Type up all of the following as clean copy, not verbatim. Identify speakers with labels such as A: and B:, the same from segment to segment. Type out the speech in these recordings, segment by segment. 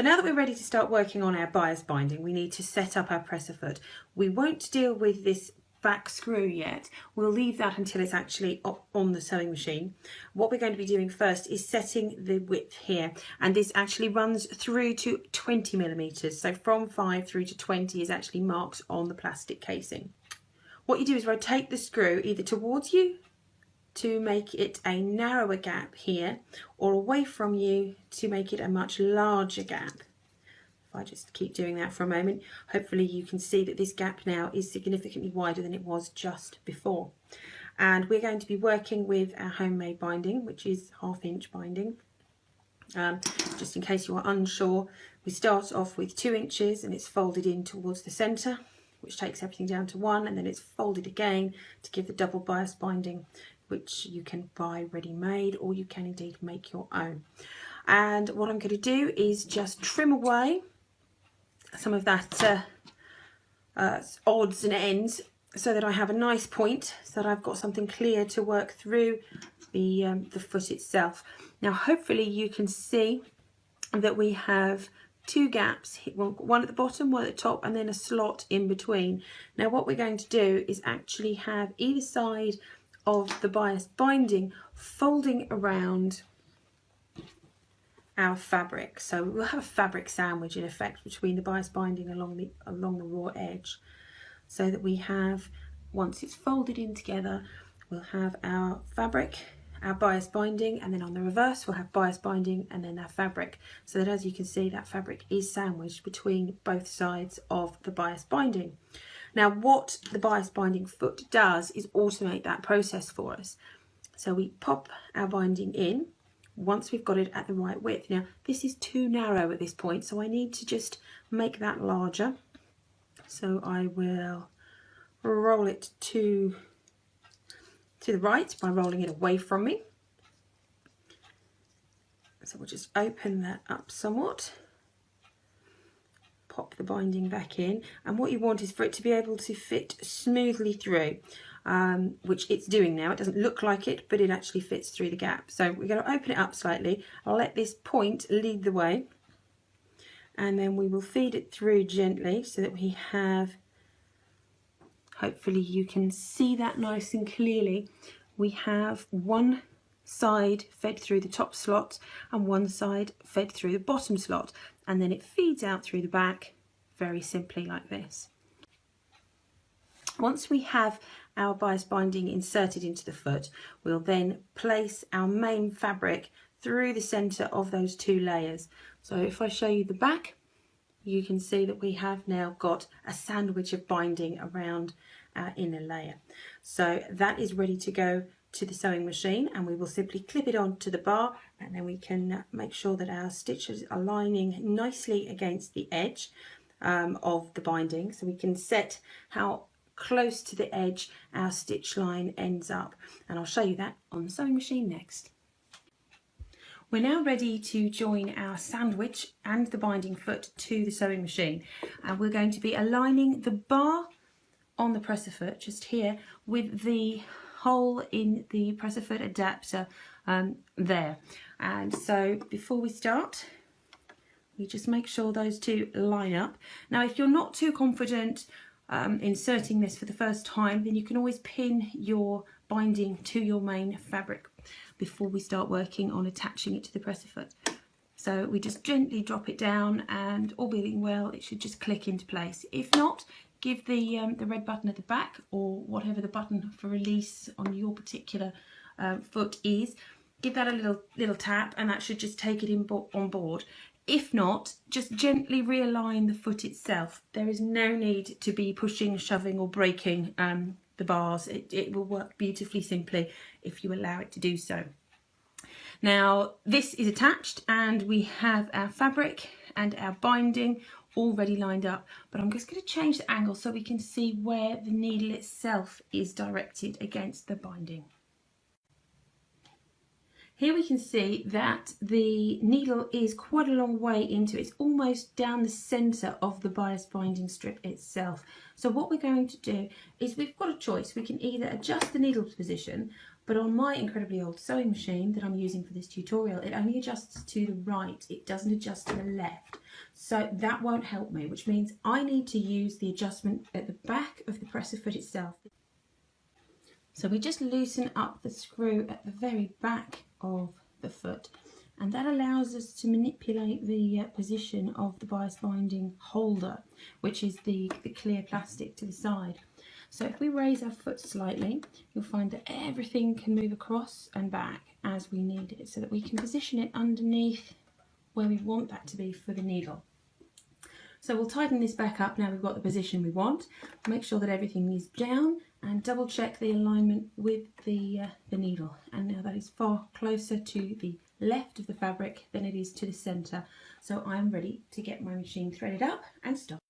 A: now that we're ready to start working on our bias binding, we need to set up our presser foot. We won't deal with this back screw yet. We'll leave that until it's actually up on the sewing machine. What we're going to be doing first is setting the width here, and this actually runs through to 20 millimeters. So from 5 through to 20 is actually marked on the plastic casing. What you do is rotate the screw either towards you to make it a narrower gap here, or away from you to make it a much larger gap. If I just keep doing that for a moment, hopefully you can see that this gap now is significantly wider than it was just before. And we're going to be working with our homemade binding, which is 1/2 inch binding. Just in case you are unsure, we start off with 2 inches and it's folded in towards the centre, which takes everything down to 1, and then it's folded again to give the double bias binding, which you can buy ready-made or you can indeed make your own. And what I'm going to do is just trim away some of that odds and ends so that I have a nice point, so that I've got something clear to work through the foot itself. Now hopefully you can see that we have 2 gaps, one at the bottom, one at the top, and then a slot in between. Now what we're going to do is actually have either side of the bias binding folding around our fabric. So we'll have a fabric sandwich in effect between the bias binding along the raw edge, so that we have, once it's folded in together, we'll have our fabric, our bias binding, and then on the reverse we'll have bias binding and then our fabric, so that as you can see that fabric is sandwiched between both sides of the bias binding. Now what the bias binding foot does is automate that process for us. So we pop our binding in once we've got it at the right width. Now this is too narrow at this point, so I need to just make that larger. So I will roll it to the right by rolling it away from me. So we'll just open that up somewhat, pop the binding back in, and what you want is for it to be able to fit smoothly through, which it's doing now. It doesn't look like it, but it actually fits through the gap. So we're going to open it up slightly. I'll let this point lead the way, and then we will feed it through gently so that we have, hopefully you can see that nice and clearly, we have one side fed through the top slot and one side fed through the bottom slot, and then it feeds out through the back very simply like this. Once we have our bias binding inserted into the foot, we'll then place our main fabric through the center of those 2 layers. So if I show you the back, you can see that we have now got a sandwich of binding around our inner layer. So that is ready to go to the sewing machine, and we will simply clip it onto the bar, and then we can make sure that our stitches are lining nicely against the edge of the binding, so we can set how close to the edge our stitch line ends up, and I'll show you that on the sewing machine next. We're now ready to join our sandwich and the binding foot to the sewing machine, and we're going to be aligning the bar on the presser foot just here with the hole in the presser foot adapter there. And so before we start, we just make sure those 2 line up. Now if you're not too confident inserting this for the first time, then you can always pin your binding to your main fabric before we start working on attaching it to the presser foot. So we just gently drop it down, and all being well, it should just click into place. If not, give the red button at the back, or whatever the button for release on your particular foot is, give that a little tap, and that should just take it on board. If not, just gently realign the foot itself. There is no need to be pushing, shoving or breaking the bars. It will work beautifully simply if you allow it to do so. Now this is attached, and we have our fabric and our binding already lined up, but I'm just going to change the angle so we can see where the needle itself is directed against the binding. Here we can see that the needle is quite a long way into it. It's almost down the centre of the bias binding strip itself. So what we're going to do is, we've got a choice. We can either adjust the needle's position But on my incredibly old sewing machine that I'm using for this tutorial, it only adjusts to the right, it doesn't adjust to the left. So that won't help me, which means I need to use the adjustment at the back of the presser foot itself. So we just loosen up the screw at the very back of the foot, and that allows us to manipulate the position of the bias binding holder, which is the clear plastic to the side. So if we raise our foot slightly, you'll find that everything can move across and back as we need it, so that we can position it underneath where we want that to be for the needle. So we'll tighten this back up now we've got the position we want. Make sure that everything is down and double check the alignment with the needle. And now that is far closer to the left of the fabric than it is to the centre. So I'm ready to get my machine threaded up and start.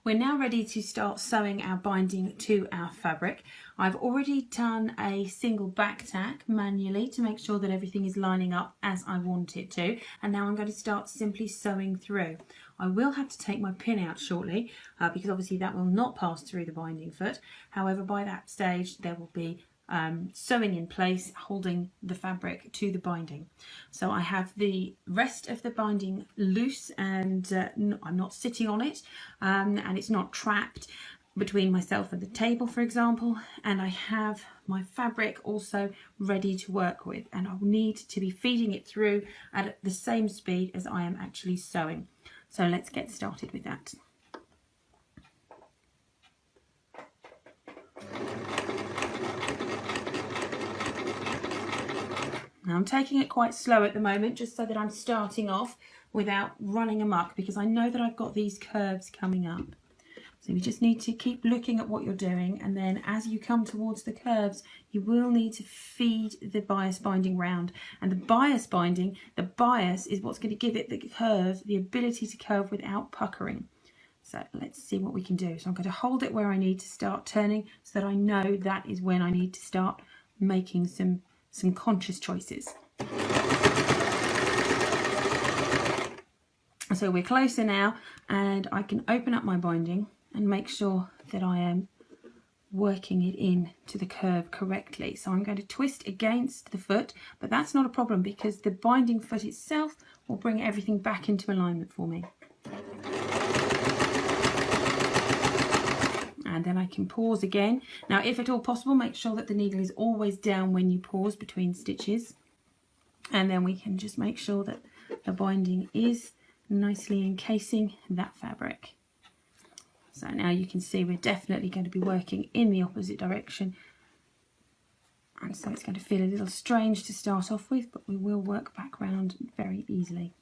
A: We're now ready to start sewing our binding to our fabric. I've already done a single back tack manually to make sure that everything is lining up as I want it to, and now I'm going to start simply sewing through. I will have to take my pin out shortly because obviously that will not pass through the binding foot. However, by that stage there will be sewing in place holding the fabric to the binding. So I have the rest of the binding loose, and I'm not sitting on it, and it's not trapped between myself and the table, for example, and I have my fabric also ready to work with, and I'll need to be feeding it through at the same speed as I am actually sewing. So let's get started with that. Now I'm taking it quite slow at the moment, just so that I'm starting off without running amok, because I know that I've got these curves coming up. So you just need to keep looking at what you're doing, and then as you come towards the curves, you will need to feed the bias binding round. And the bias binding, the bias is what's going to give it the curve, the ability to curve without puckering. So let's see what we can do. So I'm going to hold it where I need to start turning, so that I know that is when I need to start making some conscious choices. So we're closer now, and I can open up my binding and make sure that I am working it in to the curve correctly. So I'm going to twist against the foot, but that's not a problem because the binding foot itself will bring everything back into alignment for me. And then I can pause again. Now, if at all possible, make sure that the needle is always down when you pause between stitches. And then we can just make sure that the binding is nicely encasing that fabric. So now you can see we're definitely going to be working in the opposite direction. And so it's going to feel a little strange to start off with, but we will work back round very easily.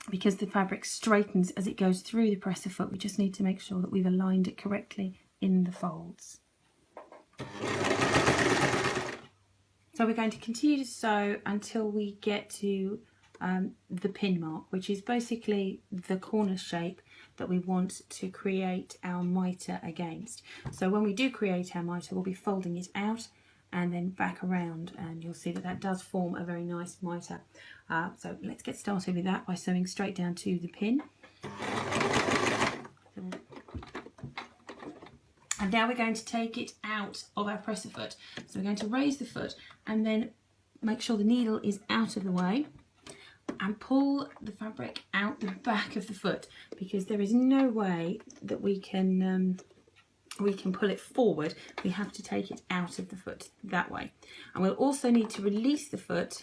A: Because the fabric straightens as it goes through the presser foot, we just need to make sure that we've aligned it correctly in the folds. So we're going to continue to sew until we get to the pin mark, which is basically the corner shape that we want to create our mitre against. So when we do create our mitre, we'll be folding it out and then back around, and you'll see that that does form a very nice mitre. So let's get started with that by sewing straight down to the pin. And now we're going to take it out of our presser foot. So we're going to raise the foot and then make sure the needle is out of the way and pull the fabric out the back of the foot, because there is no way that we can pull it forward. We have to take it out of the foot that way. And we'll also need to release the foot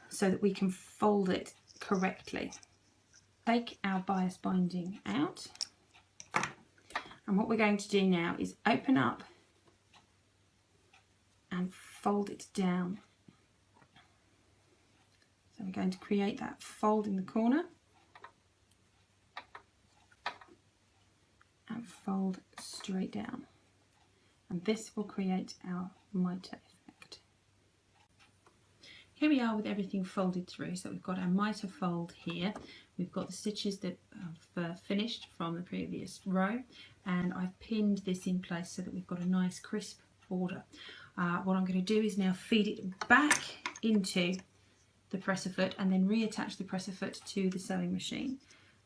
A: so that we can fold it correctly. Take our bias binding out, and what we're going to do now is open up and fold it down. So we're going to create that fold in the corner and fold straight down, and this will create our mitre effect. Here we are with everything folded through. So we've got our mitre fold here, we've got the stitches that have finished from the previous row, and I've pinned this in place so that we've got a nice crisp border. What I'm going to do is now feed it back into the presser foot and then reattach the presser foot to the sewing machine.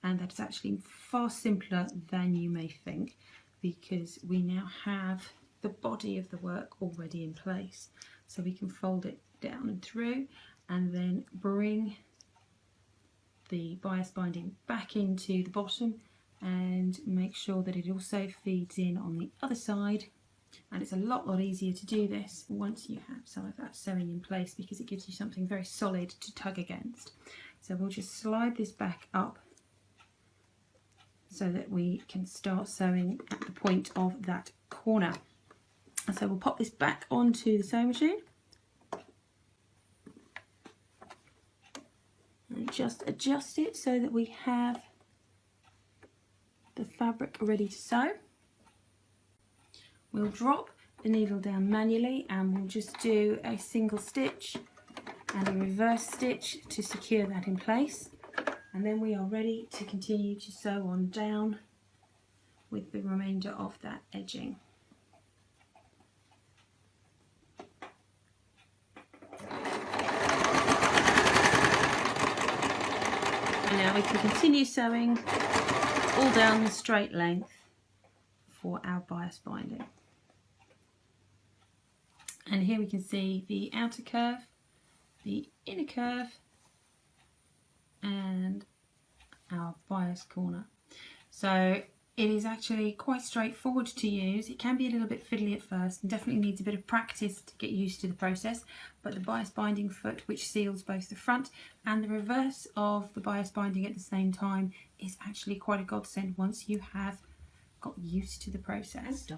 A: and that's actually far simpler than you may think, because we now have the body of the work already in place. So we can fold it down and through, and then bring the bias binding back into the bottom and make sure that it also feeds in on the other side. And it's a lot easier to do this once you have some of that sewing in place, because it gives you something very solid to tug against. So we'll just slide this back up so that we can start sewing at the point of that corner. And so we'll pop this back onto the sewing machine and just adjust it so that we have the fabric ready to sew. We'll drop the needle down manually and we'll just do a single stitch and a reverse stitch to secure that in place, and then we are ready to continue to sew on down with the remainder of that edging. And now we can continue sewing all down the straight length for our bias binding. And here we can see the outer curve, the inner curve, and our bias corner. So it is actually quite straightforward to use. It can be a little bit fiddly at first and definitely needs a bit of practice to get used to the process, but the bias binding foot, which seals both the front and the reverse of the bias binding at the same time, is actually quite a godsend once you have got used to the process.